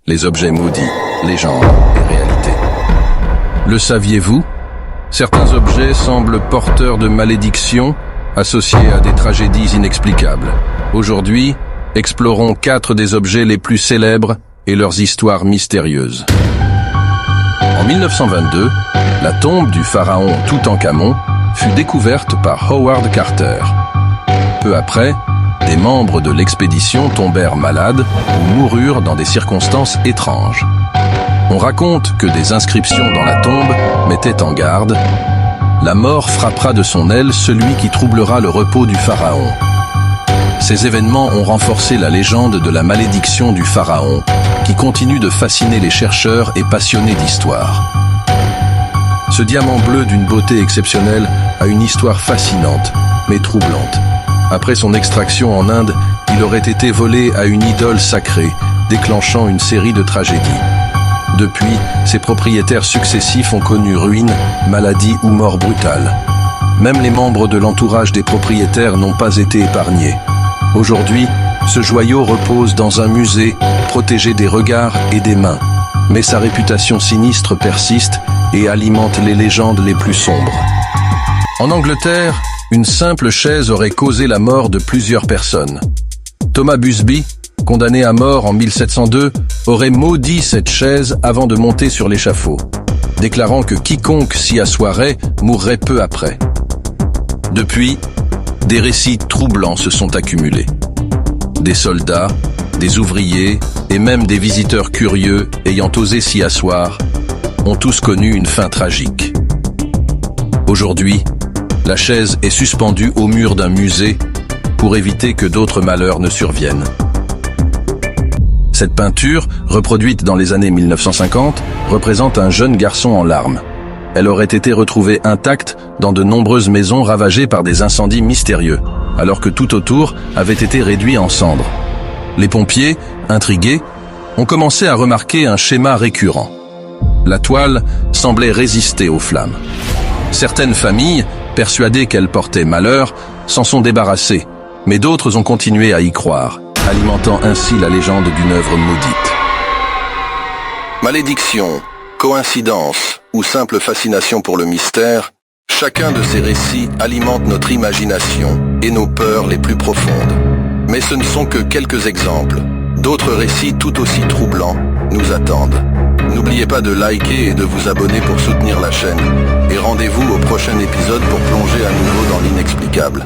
les objets maudits, légendes et réalités. Le saviez-vous? Certains objets semblent porteurs de malédictions associés à des tragédies inexplicables. Aujourd'hui, explorons 4 des objets les plus célèbres et leurs histoires mystérieuses. En 1922, la tombe du pharaon Toutankhamon fut découverte par Howard Carter. Peu après, des membres de l'expédition tombèrent malades ou moururent dans des circonstances étranges. On raconte que des inscriptions dans la tombe mettaient en garde « La mort frappera de son aile celui qui troublera le repos du pharaon ». Ces événements ont renforcé la légende de la malédiction du pharaon, qui continue de fasciner les chercheurs et passionnés d'histoire. Ce diamant bleu d'une beauté exceptionnelle a une histoire fascinante, mais troublante. Après son extraction en Inde, il aurait été volé à une idole sacrée, déclenchant une série de tragédies. Depuis, ses propriétaires successifs ont connu ruines, maladies ou morts brutales. Même les membres de l'entourage des propriétaires n'ont pas été épargnés. Aujourd'hui, ce joyau repose dans un musée, protégé des regards et des mains. Mais sa réputation sinistre persiste et alimente les légendes les plus sombres. En Angleterre, une simple chaise aurait causé la mort de plusieurs personnes. Thomas Busby, condamné à mort en 1702, aurait maudit cette chaise avant de monter sur l'échafaud, déclarant que quiconque s'y assoirait mourrait peu après. Depuis, des récits troublants se sont accumulés. Des soldats, des ouvriers et même des visiteurs curieux ayant osé s'y asseoir ont tous connu une fin tragique. Aujourd'hui, la chaise est suspendue au mur d'un musée pour éviter que d'autres malheurs ne surviennent. Cette peinture, reproduite dans les années 1950, représente un jeune garçon en larmes. Elle aurait été retrouvée intacte dans de nombreuses maisons ravagées par des incendies mystérieux, alors que tout autour avait été réduit en cendres. Les pompiers, intrigués, ont commencé à remarquer un schéma récurrent. La toile semblait résister aux flammes. Certaines familles, persuadées qu'elle portait malheur, s'en sont débarrassées, mais d'autres ont continué à y croire, alimentant ainsi la légende d'une œuvre maudite. Malédiction, coïncidence ou simple fascination pour le mystère, chacun de ces récits alimente notre imagination et nos peurs les plus profondes. Mais ce ne sont que quelques exemples. D'autres récits tout aussi troublants nous attendent. N'oubliez pas de liker et de vous abonner pour soutenir la chaîne. Et rendez-vous au prochain épisode pour plonger à nouveau dans l'inexplicable.